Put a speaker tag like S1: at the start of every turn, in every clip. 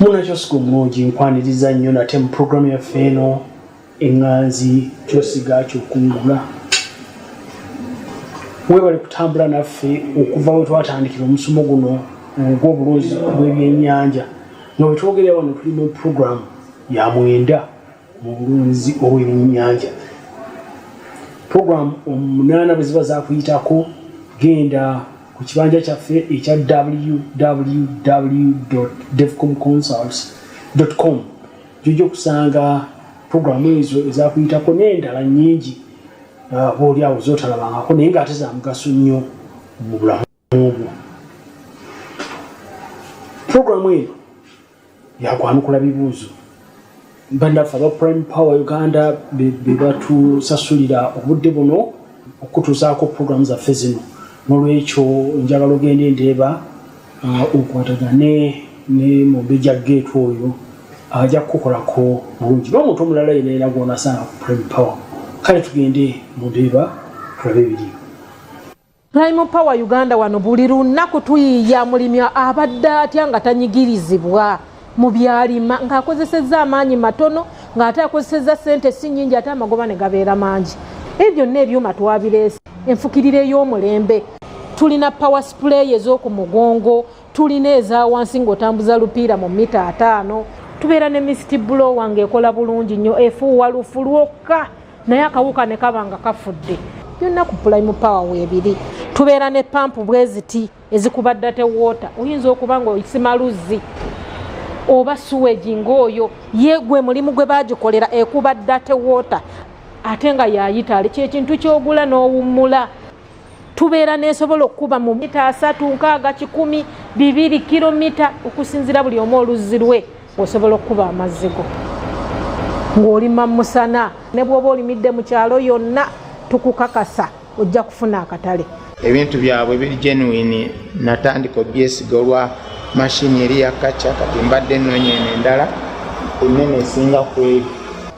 S1: Munachosiku mmoji nkwaniriza nnyo nate mu programu yaffe eno enganzi kyosiga kyokungula webale kutambula naffe okuva we twatandikira omusomo guno gw'obulunzi bw'ebyennyanja nga bwe twogerera wano tuli mu programu ya 9 mu bulunzi obw'ebyennyanja. Programu 8 bwe ziba zakuyitako genda ku kibanja kyaffe ekya www.devcomconsults.com jujja okusanga programu ezo ezakuyitako n'endala nnyingi booli awo zootalabangako naye ng'ate za mugaso nnyo mu bulamu obwo. Programu eno yakwanukula bibuuzo bannaffe aba Prime Power Uganda be batusasulira obudde buno okutuusaako programu zaffe zino. Nolwekyo njagala ogende ndeeba okwatagane ne Mumbejja Gate oyo ajja kukolako bulungi n'omuntu omulala yenna gw'onasanga ku Prime Power. Kale tugende mu ndeeba tulabe ebiriyo.
S2: Prime Power Uganda wano buli lunaku tuyiiya mulimi abadde atya nga tanyigirizibwa mu byalima ng'akozesezza amaanyi matono ng'ate akozesezza ssente si nnyingi ate amagoba ne gabeera mangi. Ebyo byonna ebyuma twabireese enfukirire y'omulembe. Tulina power spray ez'oku mugongo, tulina eza wansi ng'otambuza lupiira mu mita 5, tubeera ne mist blower ng'ekola bulungi nnyo efuuwa lufu lwokka naye akawuka ne kaba nga kafudde. Byonna ku Prime Power weebiri. Tubeera ne pampu bwe ziti ezikuba date water, oyinza okuba ng'oyisima luzzi oba sewage ng'oyo yeegwe mulimu gwe baagikolera ekuba date water ate nga yayitale kyekintu kyogula n'owummula. Tubeera nesobola okuba mu mita 3, 6, 10, 2 kilomita okusinzira buli omu oluzzi lwe osobola okuba amazzigo ng'olima musana ne bw'oba olimidde mu kyalo yonna tukukakasa ojja kufuna akatale.
S3: Ebintu byabwe biri genuine. Natandika obyesiga olwa mashini eri ya kaca kati mbadde nnoonya eno endala ennene esinga ku eyo.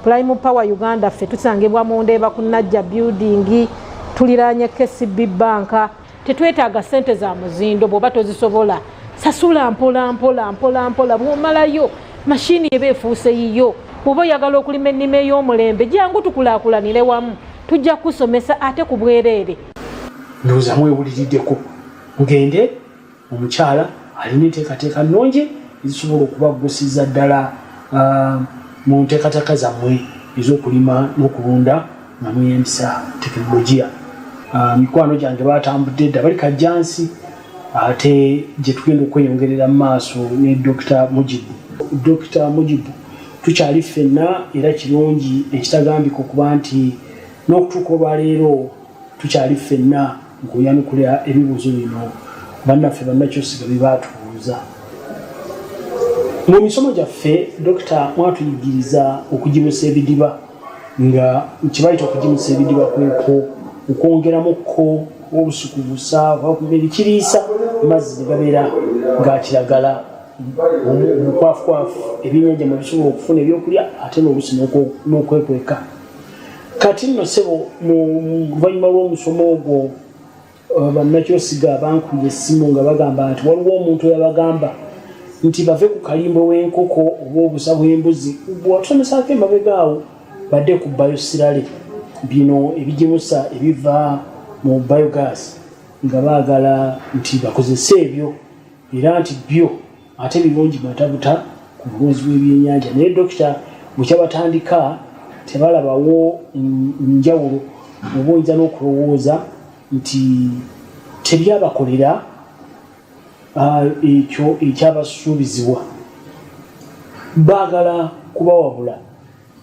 S2: Prime Power Uganda ffe tusangibwa mu Ndeeba ku Najja building, tuliraanye KCB banka. Tetwetaaga ssente za muzindo bw'oba tozisobola. Sasula mpola mpola mpola mpola bw'omalayo mashini eba efuuse yiyo. Bw'oba oyagala okulima ennima ey'omulembe jangu tukulaakulanire wamu tujja kusomesa ate ku bwereere.
S1: Ndowooza mwewuliriddeko ngende omukyala alina enteekateeka nnungi ezisobola okubaggusiza ddala mu nteekateeka zammwe ez'okulima n'okulunda nga mweyambisa tekinologiya. Mikwano gyange baatambudde dda bali kajjansi ate gye tugenda okweyongerera mu maaso ne Dr. Mujibu tukyali ffenna era kirungi ekitagambika okuba nti n'okutuuka olwaleero tukyali ffenna ng'oyanukula ebibuuzo bino bannaffe bannakyosiga bye baatubuuza. Mu misomo gyaffe Dr. mwatuyigiriza okugimusa ebidiba nga kibayita okugimusa ebidiba kweko okwongeramukko olusuku busa ebikiriisa amazzi ne gabeera ga kiragala omukwafu ebyennyanja mwe bisobola okufuna ebyokulya ate n'olusi n'okwekweka. Kati nno ssebo mu luvannyuma lw'omusomo ogwo bannakyosiga bankuye essimu nga bagamba nti waliwo omuntu eyabagamba nti bave ku kalimbo w'enkoko oba obusa bw'embuzi bw'atusomesaako emabega awo badde ku bayosirale bino ebigimusa ebiva mu biogas nga baagala nti bakozese ebyo era nti byo ate birungi matabuta ku bulunzi bw'ebyennyanja. Naye Dokita bwekyabatandika tebalabawo njawulo oba oyinza n'okulowooza nti tebyabakolera ekyo ekyabasuubizibwa. Baagala kubawabula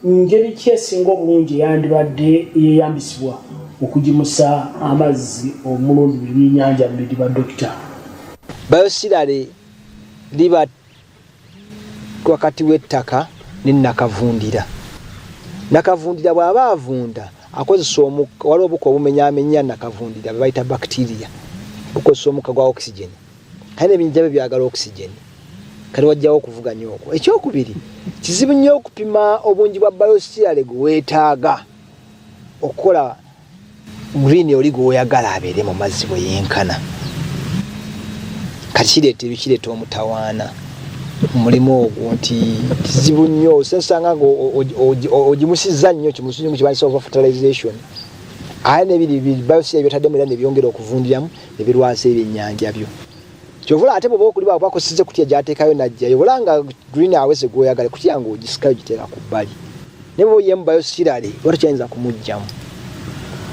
S1: ngeri ki esinga obulungi eyandibadde eyeyambisibwa okugimusa amazzi omulundi bw'ebyennyanja mu bidiba Dokita?
S4: Bayosirale liba wakati w'ettaka ne nakavundira. Nakavundira bw'aba avunda akozesa omukka waliwo obuko obumenyaamenya nakavundira bebayita bacteria bukozesa omukka gwa oxygen kale ebinja bye byagala oxygen kale wajjawo okuvuganya okwo ekyokubiri kizibu nnyo okupima obungi bwa biosphera gwe weetaaga okukola green oli gwe oyagala abeere mu mazzi bwe yenkana kati kireeta omutawaana mulimu ogwo nti kizibu nnyo osanga ogimusizza nnyo kimusinyo mu kibanisa over fertilization ate nebiri biosphera byotadde mu era nebyongera okuvundiramu nebirwasa ebyennyanja byo kyovula ate bwoba okuli bwaba bakosizze kutya gyateekayo najjayo bulanga green house gwoyagala kutya nga ogisikayo giteeka ku bbali ne bwe oyemu biosphera watakyayinza kumugjamu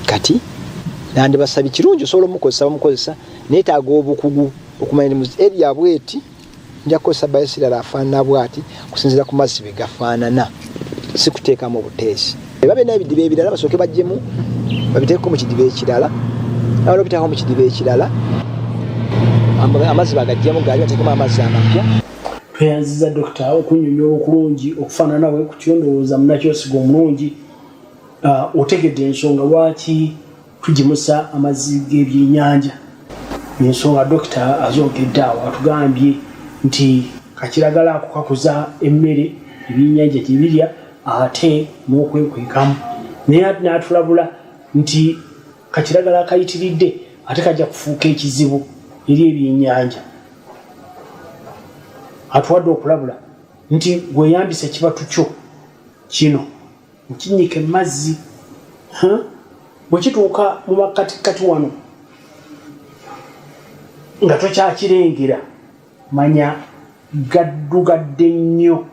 S4: kati nandibasabye kirungi osobola omukozesa neetaaga obukugu okumanya mu area bweti nja kukozesa biosphera afaanana bwati kusinziira ku mazzi bwe gafaanana si kuteekamu obuteesi eba byonna ebidiba ebirala basooke bajjemu babiteekeko mu kidiba ekirala nabala obiteekako mu kidiba ekirala amazzi bagajjamu gaali bateekemu amazzi amapya
S1: tweyanziza dokita okunyonyola okulungi okufaanana we kutyondowooza munakyosiga omulungi otegedde ensonga lwaki tugimusa amazzi g'ebyennyanja ensonga dokita azogedde awo atugambye nti kakiragala ako kakuza emmere ebyennyanja gye birya ate n'okwekwekamu naye ate n'atulabula nti kakiragala akayitiridde ate kajja kufuuka ekizibu eri ebyennyanja atuwadde okulabula nti gweyambisa ekibatu kyo kino nkinyike mazzi bwe kituuka mu makatikati wano nga tokyakirengera manya gaddugadde nnyo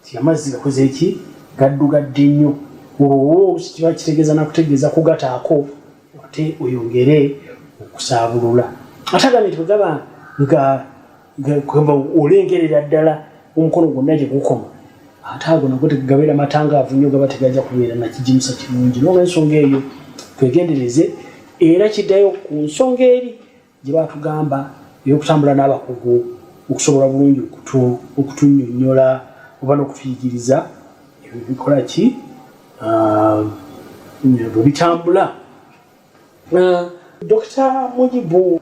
S1: ti amazzi gakoze eki gaddugadde nnyo olwo olusi kiba kitegeeza nakutegeeza kugataako ate oyongere okusaabulula atagambye nti bwegaba nga olengerera ddala omukono gwonna gye gukoma ate ago nago tegabeera matangaavu nnyo gaba tegajja kubeera nakijimusa kirungi n'olwensonga eyo twegendereze era kiddayo ku nsonga eri gye batugamba ey'okutambula n'abakugu okusobola bulungi okutunnyonnyola oba n'okutuyigiriza ebyo bikola ki bwe bitambula. Dokita Mujibu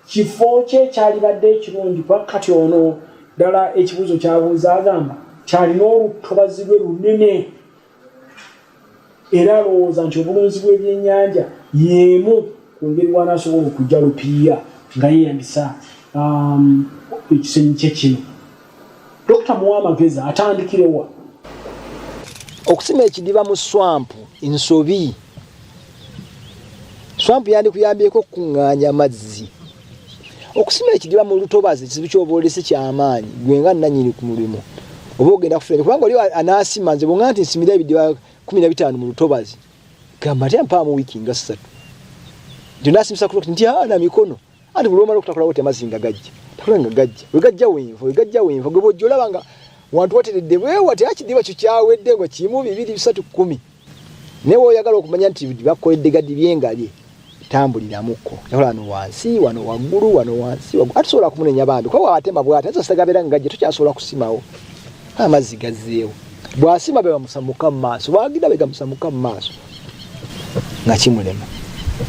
S1: kifo kye kyalibadde ekirungi pakati ono ddala ekibuuzo kyabuuza agamba kyalina olutobazi lwe lunene era alowooza nti obulunzi bw'ebyennyanja y'emu ku ngeri wanaasobola okujja lupiiya nga yeeyambisa ekisenyi kye kino. Dokita muwa amagezi atandikirewa
S4: okusima ekidiba mu swampu nsobi. Swampu yandikuyambyeko okukuŋŋaanya amazzi. Okusima ekidiba mu lutobazi kizibu ky'oboolesi ky'amaanyi gwe nga nannyini ku mulimu oba ogenda kufuna kubanga oli anaasima nze bwonga nti nsimira ebidiba 15 mu lutobazi gamba ate mpaa mu wiiki nga 3 nti naasimisa kuloti nti na mikono anti buli omala okutakulawo ti amazzi nga gajja takula nga gajja wegajja wenva gwe bwojja olaba nga wantu wateredde bwewa teyakidiba kyo kyawedde nga kimu 2 3 10 naye oyagala okumanya nti bakoledde gadi byengalye tambuliramuko yakola wano wansi wano waggulu wano wansi ate sobola kumunenya bambi kuba watema bwate nazo zitagabeera nga gajja tokyasobola kusimawo amazzi gazzeewo bw'asima be bamusamuka mu maaso bwagira be gamusamuka mu maaso nga kimulema.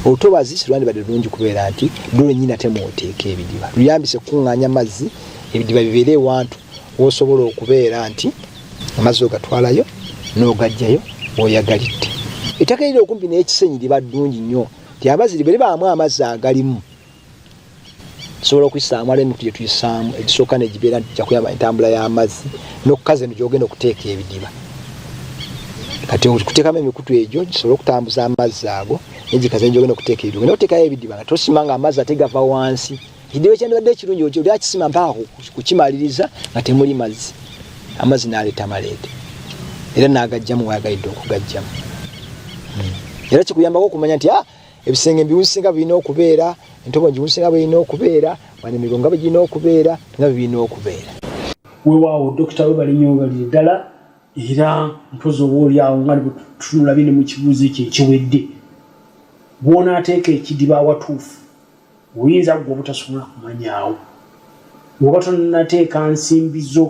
S4: Olutobazi silwandibadde lulungi kubeera nti lwo lwennyini ate mw'oteeka ebidiba luyambise kukuŋŋaanya amazzi ebidiba bibeere ewantu w'osobola okubeera nti amazzi ogatwalayo n'ogajjayo w'oyagalidde. Ettaka eriri okumpi n'ekisenyi liba ddungi nnyo ti amazzi bwe libaamu amazzi agalimu sobola okuyisaamu ala emikutu gye tuyisaamu egisooka negibeera nti jakuyamba entambula y'amazzi n'okukaza eno gyogenda okuteeka ebidiba kati okuteekamu emikutu egyo gisobola okutambuza amazzi ago negikaza gyogenda okuteeka ebidiba naye oteekayo ebidiba nga tosima nga amazzi ate gava wansi. Ekidiba ekyandibadde ekirungi oli akisima mpaka kukimaliriza nga temuli mazzi amazzi n'aleeta maleete era n'agajjamu wayagalidde okugajjamu. Era kikuyambako okumanya nti ebisenge mbiwusinga birina okubeera entobo ngiwusinga birina okubeera wane emigongo birina okubeera nga birina okubeera.
S1: Weewaawo dokita webalinyo balire ddala era mpozi oba oli awo nga tunula bine mu kibuuzo ekyo ekiwedde bw'onaateeka ekidiba awatuufu oyinza gwe obutasobola kumanyaawo bw'oba tonateeka nsimbi zo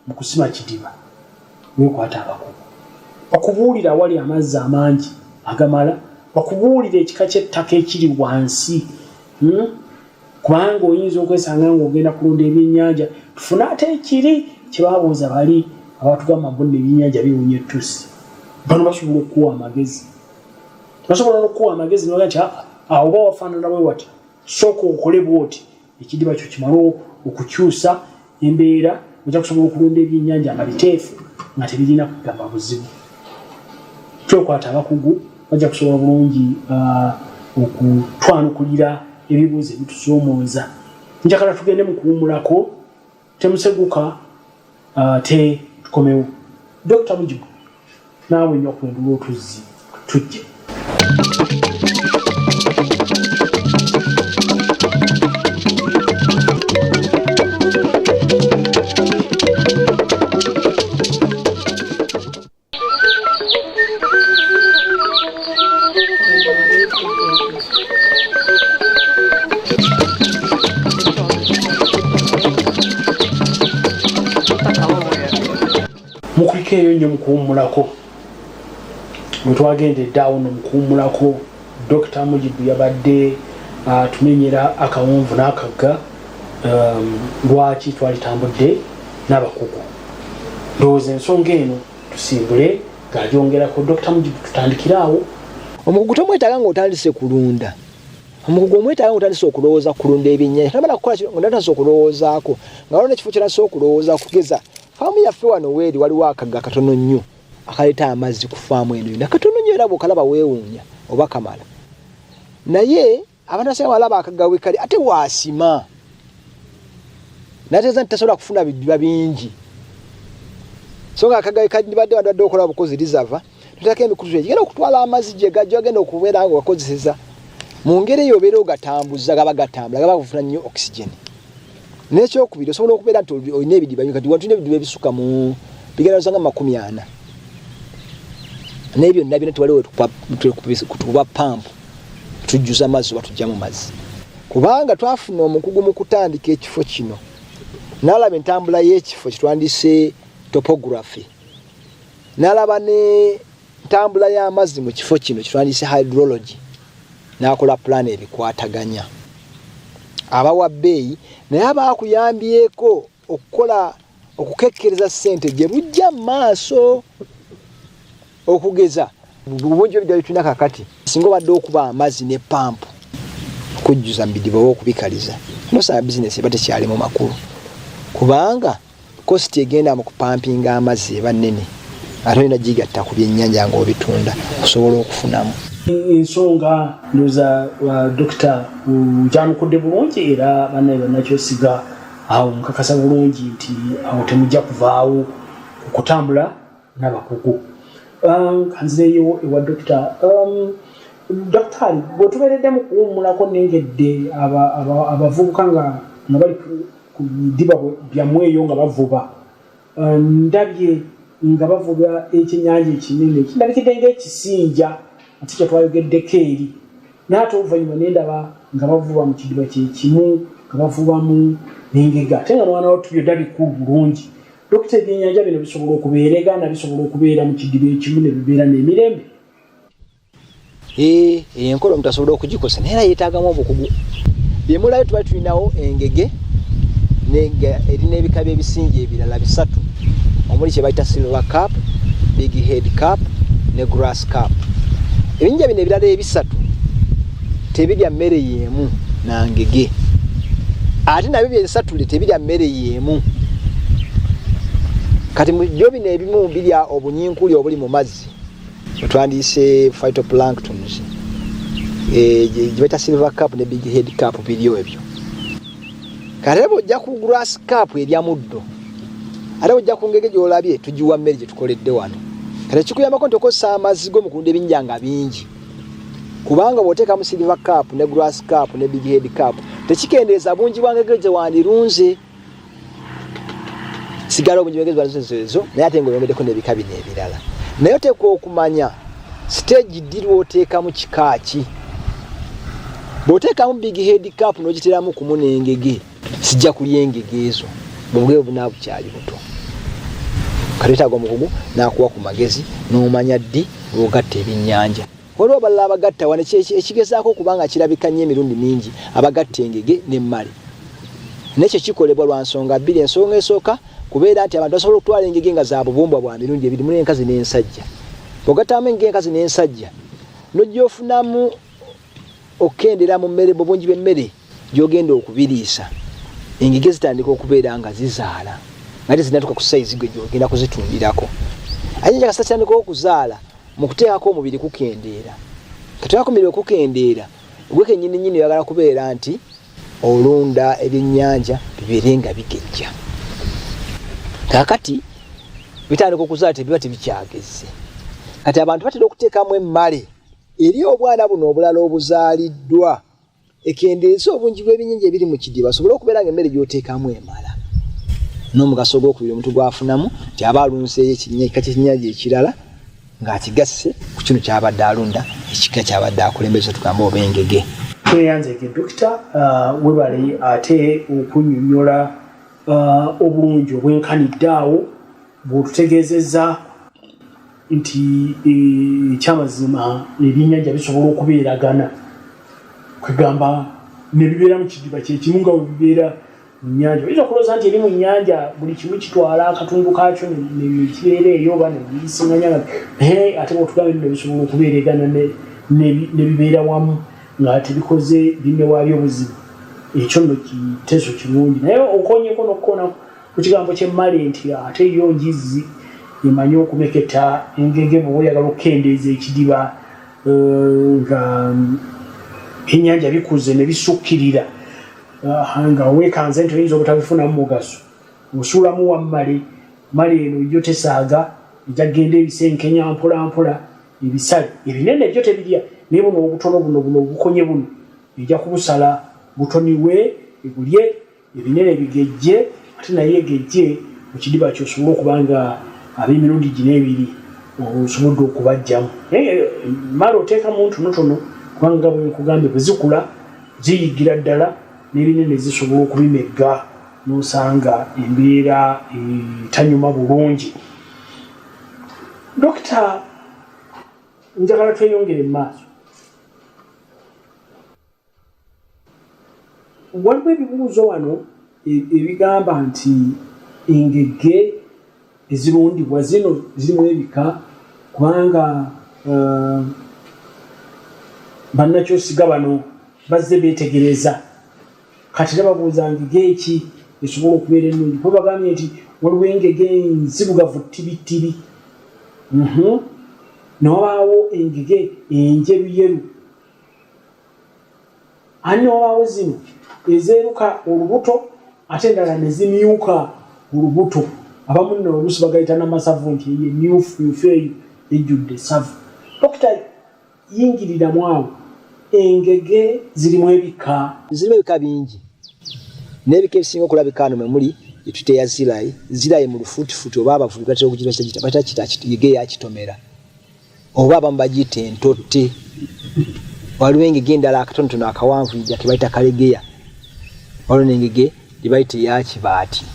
S1: mu kusima kidiba weekwata abakugu bakubuulira wali amazzi amangi agamala, bakubuulira ekika ky'ettaka ekiri wansi. Kubanga oyinza okwesanga ng'ogenda kulunda ebyennyanja, tufune ate ekiri kye baabuuza bali abatugamba mbonna ebyennyanja biwunya ettusi. Bano basobola okukuwa amagezi. Basobola n'okukuwa amagezi ne bagamba nti awo oba wafaanana bwe wati, sooka okole bw'oti, ekidiba kyo kimale okukyusa embeera, ojja kusobola okulunda ebyennyanja nga biteefu nga tebirina kugamba buzibu. Kyokwata abakugu bajja kusobola bulungi okutwanukulira ebibuuzo ebitusoomooza. Njagala tugende mu kuwummulako, temuseguka te tukomewo. Dr. Mujibu, naawe nnyo okwendula otuzzi tujje. Mukulikeeyo nnyo mukuwummulako. Bwe twagendedde awo no mukuwummulako, Dr. Mujibu yabadde tumenyera akawonvu n'akagga. Lwaki twalitambudde n'abakugu? Ndowooza ensonga eno tusimbule ng'agyongerako. Dr. Mujibu, tutandikire awo.
S4: Omukugu tomwetaaga ng'otandise kulunda. Omukugu omwetaaga ng'otandise okulowooza kulunda ebyennyanja. Tamala kukola kino ng'otandise okulowoozaako. Nga waliwo n'ekifo ky'otandise okulowooza kugeza. Faamu yaffe wano weeri waliwo akagga katono nnyo akaleeta amazzi ku faamu eno yonna. Katono nnyo era bw'okalaba weewuunya oba kamala. Naye abantu asinga balaba akagga we kali ate waasima. Nategeeza nti tasobola kufuna bidiba bingi. So nga akagga we kali nibadde badde okola bukozi reserve, tutako emikutu egenda okutwala amazzi gye gajja agenda okubeera nga gakozeseza. Mu ngeri eyo obeera ogatambuza gaba gatambula, gaba kufuna nnyo oxygen. N'ekyokubiri osobola okubeera nti olina ebidiba bingi, kati wano tulina ebidiba ebisuka mu bigenda nga 40. N'ebyo byonna byonna tewaliwo kutuba pampu tujjuza amazzi oba tujja mu mazzi. Kubanga twafuna omukugu mu kutandika ekifo kino n'alaba entambula y'ekifo kitwandise topography, n'alaba n'entambula y'amazzi mu kifo kino kitwandise hydrology, n'akola plan ebikwataganya. Abawa bbeeyi naye abaakuyambyeko okukola okukekkereza ssente gye bujja mu maaso. Okugeza obungi bw'ebidala tulina kakati singa obadde okuba amazzi ne pampu okujjuza mu bidiba oba okubikaliza, nosaba bizinesi eba tekyali mu makulu, kubanga kositi egenda mu kupampinga amazzi eba nnene ate olina gigatta ku byennyanja ng'obitunda okusobola okufunamu.
S1: Ensonga ndoza Dr. Njanukudde bulungi era bannaye bannakyosiga awo mukakasa bulungi nti awo temujja kuvaawo okutambula n'abakugu. Kanzireyo ewa Dr. Dr. bwe tubeeredde mu kuwummulako nengedde abavubuka nga bali ku bidiba byammwe eyo nga bavuba. Ndabye nga bavuga ekyennyanja ekinene kindabikidde ng'ekisinja ate kye twayogeddeko eri, n'ate oluvannyuma ne ndaba nga bavuba mu kidiba kye kimu, nga bavubamu n'engega ate nga mwana wattu byonna bikulu bulungi. Dokita, ebyennyanja bino bisobola okubeeragana, bisobola okubeera mu kidiba ekimu ne bibeera n'emirembe?
S4: Enkola omuntu asobola okugikosa naye era yeetaagamu obukugu. Byemulayo tuba tulinawo engege erina ebika by'ebisinja ebirala 3 omuli kye bayita silver cap, big head cap ne grass cap. Ebinja bino ebirala 3 tebirya mmere y'emu na ngege, ate nabyo byesatule tebirya mmere y'emu. Kati byo bino ebimu birya obunyinkuli obuli mu mazzi twandiyise phytoplanktons, gye bayita silver cap ne big head cap biryo ebyo. Kati bw'ojja ku grass cap erya muddo, ate bw'ojja ku ngege gy'olabye tugiwa mmere gye tukoledde wano. Kati kikuyambako nti okozesa amazzi go mu kulunda ebinja nga bingi, kubanga bw'oteekamu silver cap ne grass cap ne big head cap tekikendeeza bungi bwa ngege gye wandirunze, sigala obungi bw'engege wandirunze ezo, naye ate ng'oyongeddeko n'ebika bino ebirala. Naye oteekwa okumanya stage ddi lw'oteekamu kika ki. Bw'oteekamu big head cap n'ogiteramu kumu n'engege, sijja kulya engege ezo bwongere obunaa bukyali buto. kaleta go mukugu nakuwa ku magezi n'omanya ddi ogatta ebyennyanja waliwo balala abagatta wane ekigezaako kubanga kirabika nnyo emirundi mingi abagatta engege n'emmale nekyo kikolebwa lwa nsonga bbiri. Ensonga esooka kubeera nti abantu basobola okutwala engege nga za bubumbwa bwa mirundi ebiri muli enkazi n'ensajja. Bw'ogattamu engege enkazi n'ensajja n'ojja ofunamu okendera mu mmere mu bungi bw'emmere gy'ogenda okubiriisa engege zitandika okubeera nga zizaala ngate zinatuka ku sayizi gwe gy'ogenda kuzitundirako. Ayenja kasatandika okuzaala mu kuteekako omubiri kukendeera. Kateekako omubiri okukendeera gwe kennyini nnyini oyagala kubeera nti olunda ebyennyanja bibeere nga bigejja. Kaakati bitandika okuzaala tebiba tebikyagezze. Kati abantu batera okuteekamu emmale eri obwana buno obulala obuzaaliddwa ekendeeza obungi bw'ebyennyanja ebiri mu kidiba basobole okubeera nga emmere gy'oteekamu emala. N'omugaso gw'okubiri omuntu gwafunamu nti aba alunseeyo ekika ky'ekyennyanja ekirala ng'akigasse ku kino ky'abadde alunda ekika ky'abadde akulembeza tugamba oba engege.
S1: Tweyanzeke Dokita webale ate okunnyonnyola obulungi obwenkanidde awo bw'otutegeezezza nti ekyamazima ebyennyanja bisobola okubeeragana kwegamba ne bibeera mu kidiba kyekimu nga bibeera mu nnyanja. Oyinza okulowooza nti eri mu nnyanja buli kimu kitwala akatundu kaakyo nekibeera eyo oba nebiyisiŋŋanya ate bw'otugamba bino bisobola okubeeragana ne bibeera wamu nga tebikoze binnewaabyo obuzibu. Ekyo nno kiteeso kirungi naye okonyeko n'okukona ku kigambo ky'emmale nti ate yo njizi emanyi okumeketa engege bwe oyagala okukendeeza ekidiba nga ebyennyanja bikuze ne bisukkirira nga weekanze nti oyinza obutabifunamu mugaso osuulamu wammale male eno yo tesaaga ejagenda ebisenkenya mpola mpola ebisale ebinene byo tebirya naye buno obutono buno obukonye buno ejja kubusala butoniwe ebulye ebinene bigejje ate naye egejje mu kidiba kyosobole okuba nga ab'emirundi gino ebiri osobodde okubajjamu. Naye mala oteekamu ntonotono kubanga bwe nkugambye bwe zikula ziyigira ddala n'ebinene zisobola okubimegga n'osanga embeera etanyuma bulungi. Dokita, njagala tweyongere mu maaso. Waliwo ebibuuzo wano ebigamba nti engege ezirundibwa zino zirimu ebika kubanga bannakyosiga bano bazze beetegereza kati tebabuuza ngege eki esobola okubeera ennungi kuba bagambye nti waliwo engege enzirugavu ttibittibi newabaawo engege enjeruyeru ani newabaawo zino ezeeruka olubuto ate endala ne zimyuka olubuto abamu nno oluusi bagayita n'amasavu nti emyufu eyo ejjudde esavu. Dokita, yingiriramu awo engege zirimu ebika bingi n'ebika ebisinga okulabika ano mwe muli etuteya zirayi zirayi mu lufuutifuuti oba abavubi batera okugiba engege yakitomera oba abamu bagiyita entotte. Waliwo engege endala akatonotono akawanvu ija kebayita kalegeya, waliwo n'engege gye bayita eyakibaati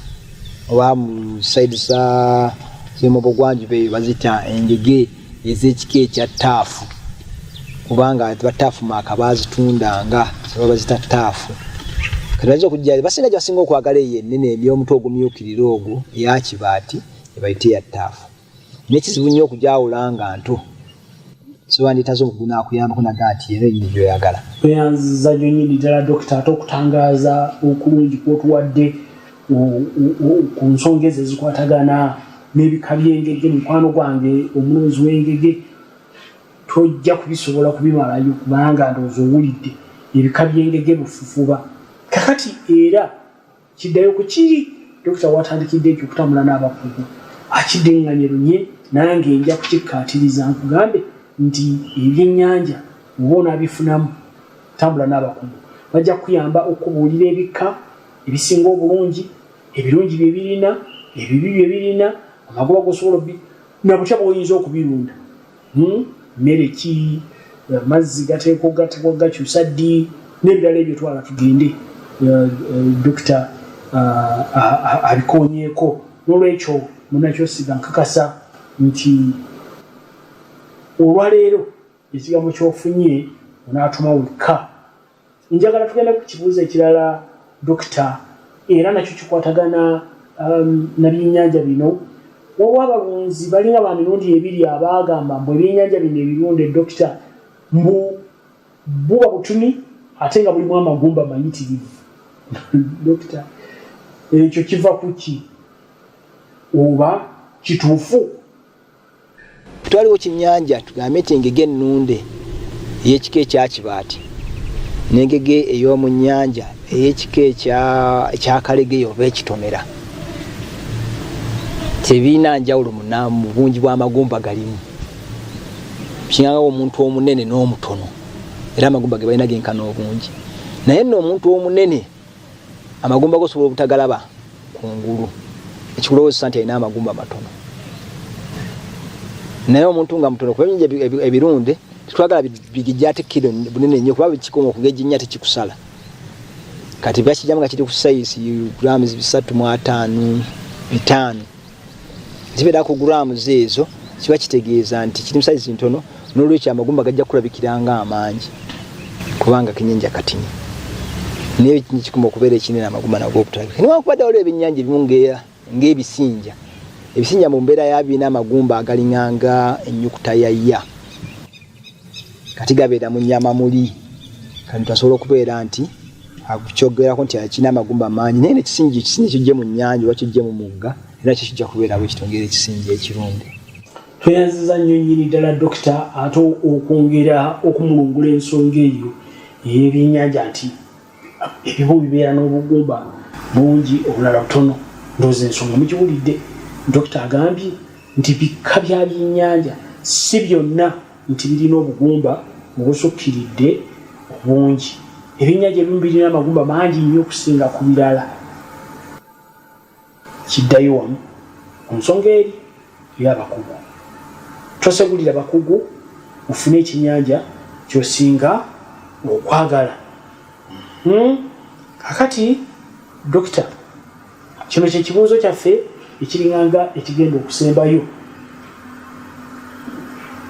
S1: oba mu saidi mu bugwanjuba eyo bazita engege ez'ekika ekya ttaafu kubanga bataafu maaka baazitundanga oba bazita ttaafu. Kati bayinza okujja basinga gye basinga okwagala eyo ennene eby'omutwe ogumyukirira ogwo eyakibaati ebayita eya ttaafu. N'ekizibu nnyo okugyawula nga nto so wanditazo okuguna akuyambako naga nti era enyini gyoyagala. Tweyanziza gyo nnyini ddala Dokita ate okutangaaza okulungi kwotuwadde ku nsonga ezo ezikwatagana n'ebika by'engege. Mukwano gwange omulunzi w'engege tojja kubisobola kubimalayo kubanga ndowooza owulidde ebika by'engege bufufuba. Kakati era kiddayo ku kiri Dokita watandikidde ekyokutambula n'abakugu akiddeŋŋanye lunye nange nja kukikkaatiriza nkugambe nti ebyennyanja oba onaabifunamu tambula n'abakugu bajja kuyamba okubuulira ebika ebisinga obulungi ebirungi bye birina ebibi bye birina amagoba gosobola na butya bw'oyinza okubirunda. Mmere ki amazzi gateekwa gakyusa ddi n'ebirala ebyo twala tugende Dokita abikoonyeeko. N'olwekyo Munnakyosiga nkakasa nti olwaleero ekigambo ky'ofunye onaatuma wekka. Njagala tugenda ku kibuuzo ekirala Dokita, era nakyo kikwatagana na byennyanja bino. Waliwo abalunzi balinga ba mirundi ebiri abaagamba mbu ebyennyanja bino ebirunde Dokita mbu buba butuni ate nga bulimu amagumba mayitirivu. Dokita, ekyo kiva ku ki oba kituufu?
S4: Twaliwo kinnyanja tugambe nti engege ennunde ey'ekika ekya Kibaati n'engege ey'omu nnyanja ey'ekika ekyakalegeye oba ekitomera. Tebiina njawulo mu bungi bw'amagumba galimu. Kingawo omuntu omunene n'omutono era amagumba ge balina genkana obungi. Naye nno omuntu omunene amagumba gosobola obutagalaba kungulu, ekikulowooza nti alina amagumba matono. Naye omuntu nga mutono kuba ebirunde tetwagala bigijja ate kilo bunene nnyo kuba bikikoma okugejjinya tekikusala. Kati byakijjamu nga kiri ku sayisi grams 3.5 5 zibeera ku grams ezo kiba kitegeeza nti kiri mu sayisi ntono n'olwekyo amagumba gajja kulabikira nga amangi kubanga kinyenja katini. Naye kikoma okubeera ekinene amagumba nago okutalabika. Newankubadde waliwo ebyennyanja ebimu ng'ebisinja. Ebisinja mu mbeera yabina amagumba agalinganga ennyukuta ya ya. Kati gabeera mu nnyama muli. Kati twasobola okubeera nti akukyogerako nti akina amagumba mangi. Naye ekisinja kijje mu nnyanja oba kijje mu mugga era kyo kijja kubeera bwekitongera ekisinja ekirunde.
S1: Tweyanziza nnyo nnyini ddala Dokita ate okwongera okumulungula ensonga eyo ey'ebyennyanja nti ebibu bibeera n'obugumba bungi obulala butono. Ndowooza ensonga mukiwulidde. Dokita agambye nti bikka bya byennyanja si byonna nti birina obugumba obusukkiridde obungi. Ebyennyanja ebimu birina amagumba mangi nnyo okusinga ku birala. Kiddayo wamu ku nsonga eri y'abakugu. Tosegulira bakugu ufune ekyennyanja ky'osinga okwagala. Kakati Dokita, kino kye kibuuzo kyaffe ekiringanga ekigenda okusembayo.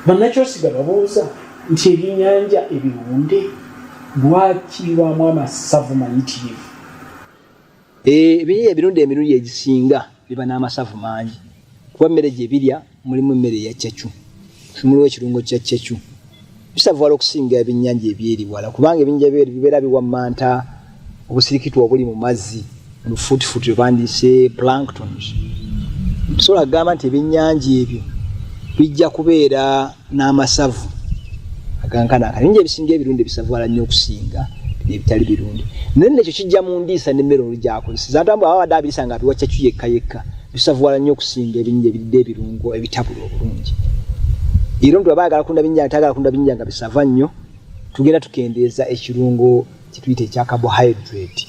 S1: Bannakyosiga babuuza nti ebyennyanja ebirunde lwaki bibaamu amasavu mayitirivu?
S4: Ebyennyanja ebirunde emirundi egisinga biba n'amasavu mangi kuba emmere gye birya mulimu emmere eya ccecu, mulimu ekirungo kya ccecu. Bisavuwala okusinga ebyennyanja ebyeriwala kubanga ebyennyanja ebyeri bibeera biwammanta obusirikitwa obuli mu mazzi lufuutifuuti lwe bandiise planktons. Tusobola kugamba nti ebyennyanja ebyo bijja kubeera n'amasavu agankana. Ebyennyanja ebisinga ebirunde bisavuwala nnyo okusinga ebitali birunde. Naye nekyo kijja mu ndiisa n'emmere olugyakozesa. Atambula abadde abirisa nga abiwa ccecu yekka yekka bisavuwala nnyo okusinga ebyennyanja ebidde ebirungo ebitabula obulungi. Era omuntu aba ayagala kunda byennyanja tayagala kunda byennyanja nga bisava nnyo, tugenda tukendeeza ekirungo kye tuyita ekya carbohydrate.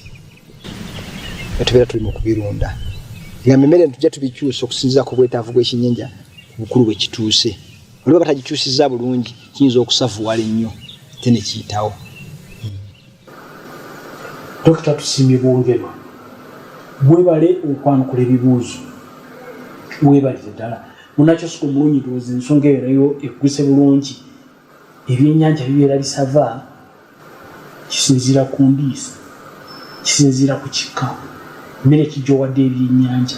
S4: Tubeera tuli mu kubirunda. Egamba emmere tujja tubikyusa okusinziira ku bwetaavu bw'ekyennyanja bukulu bwe kituuse. Waliwo batagikyusizza bulungi kiyinza okusavuwala ennyo ate ne kiyitawo.
S1: Dokita tusiimye bwongerwa. Weebale okwanukula ebibuuzo. Weebalire ddala. Munnakyosiga omulungi ndowooza ensonga eyo nayo egguse bulungi. Ebyennyanja bibeera bisava kisinziira ku ndiisa, kisinziira ku kika. Mmere kijja owadde ebyennyanja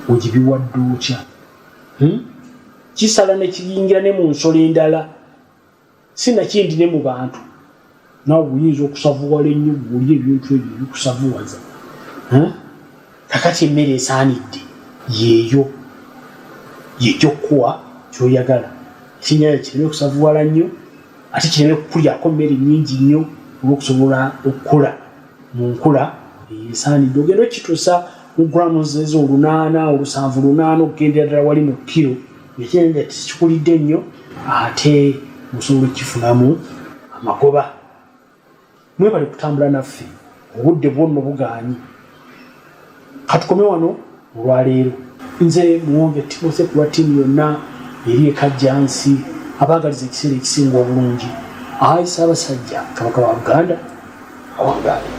S1: ogibiwadde otya? Kisala ne kiyingira ne mu nsolo endala sinakindi ne mu bantu. Naawe buyinza okusavuwala ennyo bw'olya ebintu ebyo ebikusavuwaza. Kakati emmere esaanidde yeeyo kuwa ky'oyagala. Ekyennyanja kireme okusavuwala nnyo ate kireme kukulyako mmere nnyingi nnyo olw'okusobola okukola mu nkula esaanidde. Ogenda okituusa mu grams ezo 8, 7, 8 okugendera ddala wali mu kiro. Ekyennyanja tekikulidde nnyo ate osobola okukifunamu amagoba. Mwebale kutambula naffe obudde bwonna bugaanyi. Katukome wano olwaleero. Nze muwonge Timothy ku lwa ttiimu yonna eri ekajjansi abaagaliza ekiseera ekisinga obulungi. Ayi Ssaabasajja Kabaka wa Buganda awangaale.